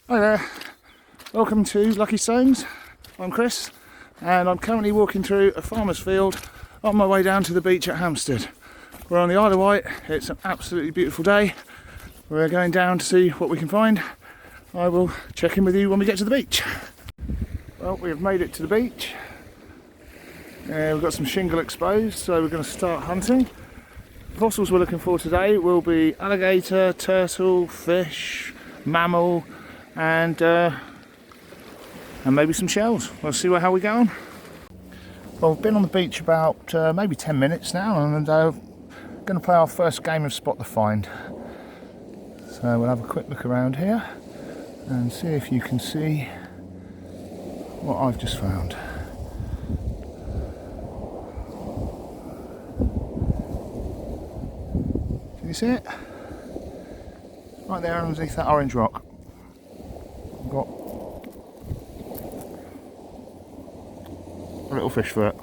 Hi there, welcome to Lucky Stones. I'm Chris and I'm currently walking through a farmer's field on my way down to the beach at Hamstead. We're on the Isle of Wight, it's an absolutely beautiful day. We're going down to see what we can find. I will check in with you when we get to the beach. Well, we have made it to the beach. We've got some shingle exposed, so we're going to start hunting. The fossils we're looking for today will be alligator, turtle, fish, mammal, and maybe some shells. We'll see how we go on. Well, we've been on the beach about maybe 10 minutes now, and going to play our first game of Spot the Find. So we'll have a quick look around here and see if you can see what I've just found. Can you see it? Right there underneath that orange rock. We've got a little fish for it.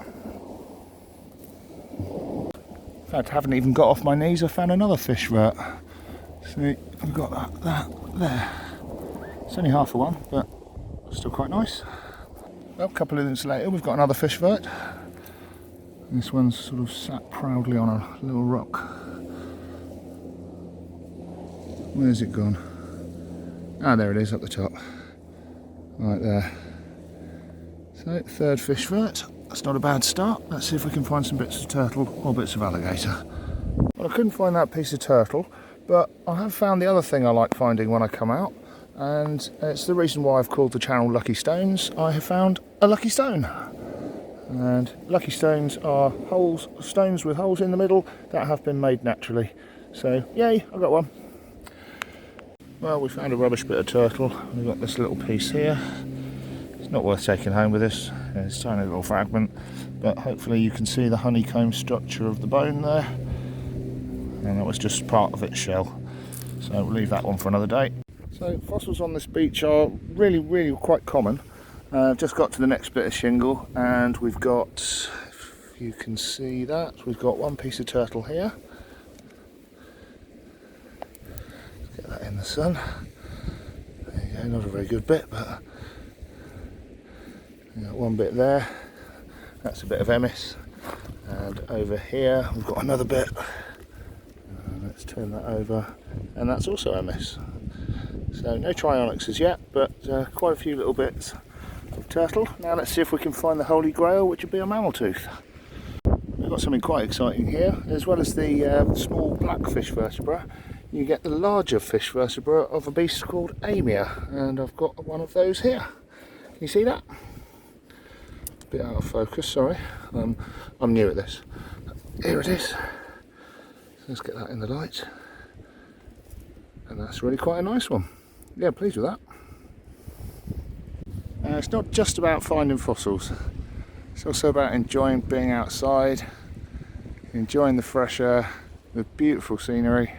In fact, I haven't even got off my knees, I found another fish vert. See, I've got that there. It's only half a one, but still quite nice. Well, a couple of minutes later, we've got another fish vert. This one's sort of sat proudly on a little rock. Where's it gone? Ah, there it is up the top. Right there. So, third fish vert. That's not a bad start. Let's see if we can find some bits of turtle or bits of alligator. Well, I couldn't find that piece of turtle, but I have found the other thing I like finding when I come out, and it's the reason why I've called the channel Lucky Stones. I have found a lucky stone. And lucky stones are stones with holes in the middle that have been made naturally. So, yay, I got one. Well, we found a rubbish bit of turtle. We've got this little piece here. It's not worth taking home with us. It's a tiny little fragment, but hopefully you can see the honeycomb structure of the bone there. And that was just part of its shell. So we'll leave that one for another day. So fossils on this beach are really quite common. Just got to the next bit of shingle and we've got, if you can see that, we've got one piece of turtle here. Get that in the sun. There you go, not a very good bit, but we've got one bit there. That's a bit of emis. And over here we've got another bit. Let's turn that over, and that's also emis. So no trionyx as yet, but quite a few little bits of turtle. Now let's see if we can find the holy grail, which would be a mammal tooth. We've got something quite exciting here. As well as the small black fish vertebra, you get the larger fish vertebra of a beast called amia, and I've got one of those here. Can you see that? A bit out of focus, sorry. I'm new at this. Here it is. Let's get that in the light. And that's really quite a nice one. Yeah, pleased with that. It's not just about finding fossils. It's also about enjoying being outside, enjoying the fresh air, the beautiful scenery.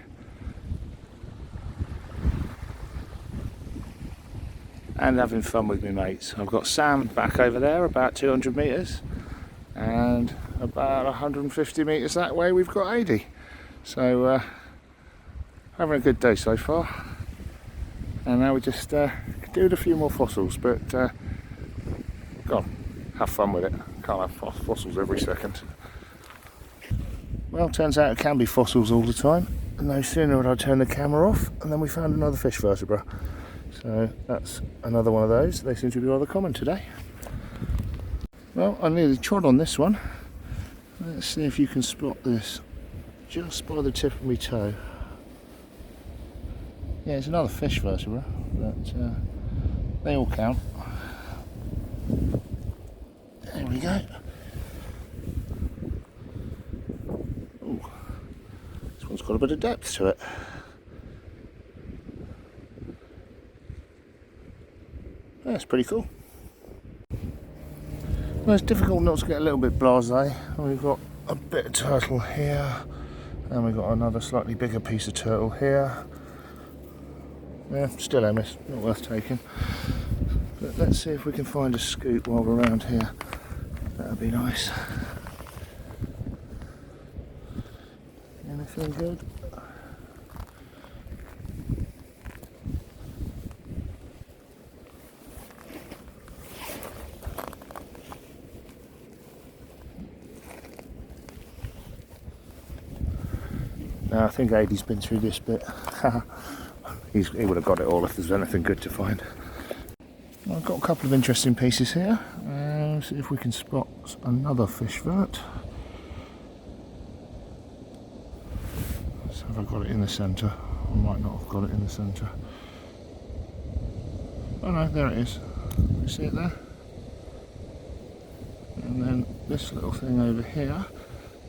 And having fun with my mates. I've got Sam back over there, about 200 metres. And about 150 metres that way we've got Adi. So, having a good day so far. And now we just do a few more fossils, but go on, have fun with it. Can't have fossils every second. Well, turns out it can be fossils all the time. And no sooner would I turn the camera off, and then we found another fish vertebra. So that's another one of those. They seem to be rather common today. Well, I nearly trod on this one. Let's see if you can spot this. Just by the tip of my toe. Yeah, it's another fish vertebra, but they all count. There we go. Ooh, this one's got a bit of depth to it. That's pretty cool. Well, it's difficult not to get a little bit blasé. We've got a bit of turtle here. And we've got another slightly bigger piece of turtle here. Yeah, still emis, not worth taking. But let's see if we can find a scoop while we're around here. That'd be nice. Anything good? I think Aidy's been through this bit. He would have got it all if there's anything good to find. I've got a couple of interesting pieces here. See if we can spot another fish vert. So have I got it in the centre? I might not have got it in the centre. Oh no, there it is. You see it there? And then this little thing over here,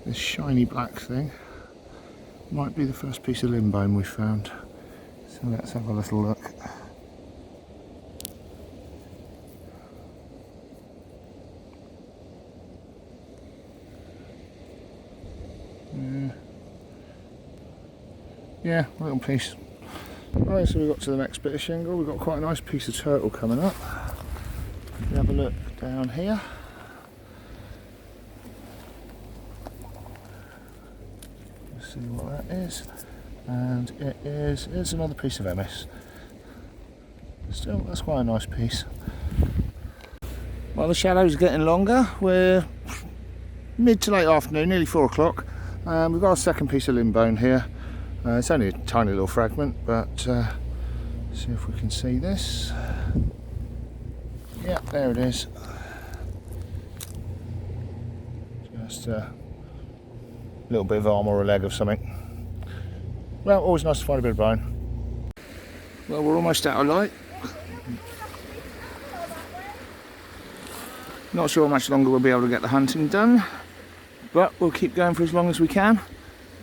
this shiny black thing, might be the first piece of limb bone we've found. So let's have a little look. Yeah, little piece. Right, so we got to the next bit of shingle. We've got quite a nice piece of turtle coming up. If you have a look down here. Let's see what that is. And it's another piece of MS. Still, that's quite a nice piece. Well, the shadow's getting longer. We're mid to late afternoon, nearly 4 o'clock. We've got a second piece of limb bone here. It's only a tiny little fragment, but see if we can see this. Yeah, there it is. Just a little bit of arm or a leg of something. Well, always nice to find a bit of bone. Well, we're almost out of light. Not sure how much longer we'll be able to get the hunting done, but we'll keep going for as long as we can.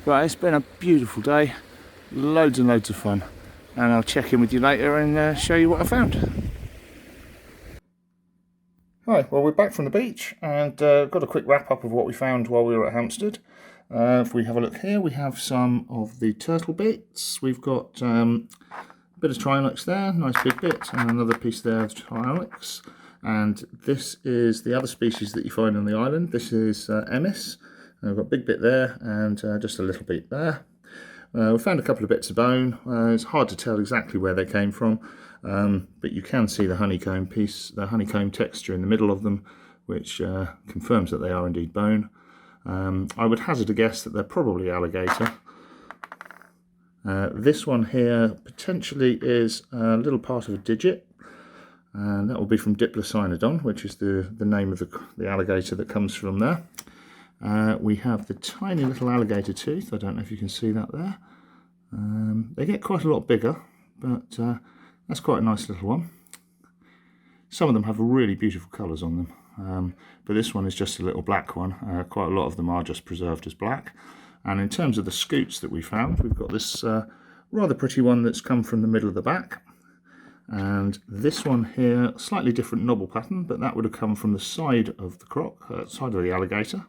Right, it's been a beautiful day, loads and loads of fun, and I'll check in with you later and show you what I found. Right, well, we're back from the beach and got a quick wrap up of what we found while we were at Hamstead. If we have a look here, we have some of the turtle bits. We've got a bit of Trionyx there, nice big bit, and another piece there of Trionyx. And this is the other species that you find on the island. This is Emis. I've got a big bit there and just a little bit there. We found a couple of bits of bone. It's hard to tell exactly where they came from, but you can see the honeycomb piece, the honeycomb texture in the middle of them, which confirms that they are indeed bone. I would hazard a guess that they're probably alligator. This one here potentially is a little part of a digit, and that will be from Diplocynodon, which is the name of the alligator that comes from there. We have the tiny little alligator tooth. I don't know if you can see that there. They get quite a lot bigger, but that's quite a nice little one. Some of them have really beautiful colours on them, but this one is just a little black one. Quite a lot of them are just preserved as black. And in terms of the scoots that we found, we've got this rather pretty one that's come from the middle of the back. And this one here, slightly different knobble pattern, but that would have come from the side of the croc, side of the alligator.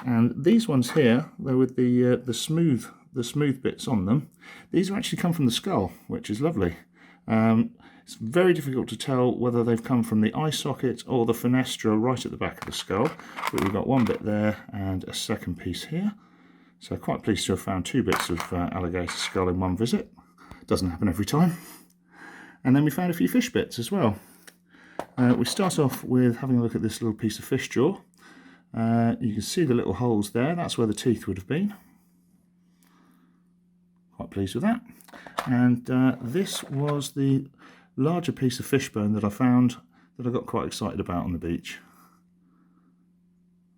And these ones here, they're with the smooth bits on them. These have actually come from the skull, which is lovely. It's very difficult to tell whether they've come from the eye socket or the fenestra right at the back of the skull. But we've got one bit there and a second piece here. So quite pleased to have found 2 bits of alligator skull in one visit. Doesn't happen every time. And then we found a few fish bits as well. We start off with having a look at this little piece of fish jaw. You can see the little holes there. That's where the teeth would have been. Quite pleased with that. And this was the larger piece of fish bone that I found that I got quite excited about on the beach.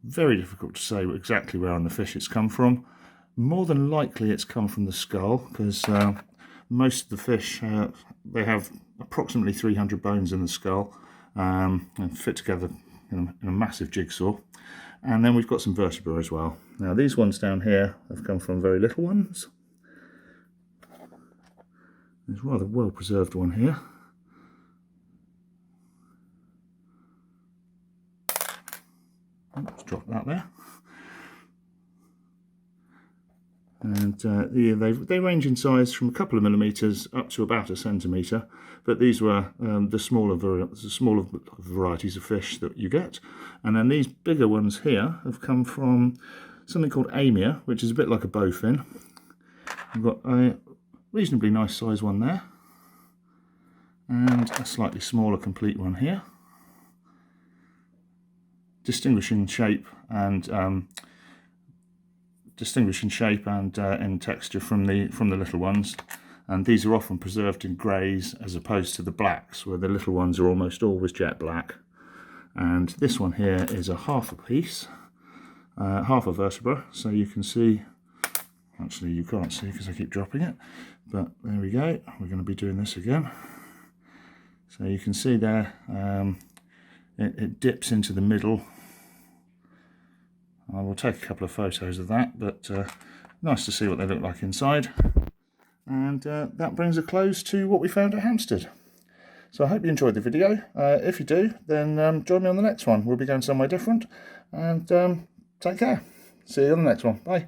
Very difficult to say exactly where on the fish it's come from. More than likely it's come from the skull, because most of the fish, they have approximately 300 bones in the skull and fit together in a massive jigsaw. And then we've got some vertebrae as well. Now these ones down here have come from very little ones. There's a rather well preserved one here. Let's drop that there. And yeah, they range in size from a couple of millimetres up to about a centimetre, but these were the smaller varieties of fish that you get. And then these bigger ones here have come from something called amia, which is a bit like a bowfin. We've got a reasonably nice size one there, and a slightly smaller complete one here. Distinguishing shape and distinguish in shape and in texture from the little ones. And these are often preserved in greys as opposed to the blacks, where the little ones are almost always jet black. And this one here is a half a piece, half a vertebra, so you can see, actually you can't see because I keep dropping it, but there we go, we're going to be doing this again. So you can see there, it dips into the middle. I will take a couple of photos of that, but nice to see what they look like inside. And that brings a close to what we found at Hamstead. So I hope you enjoyed the video. If you do, then join me on the next one. We'll be going somewhere different. And take care. See you on the next one. Bye.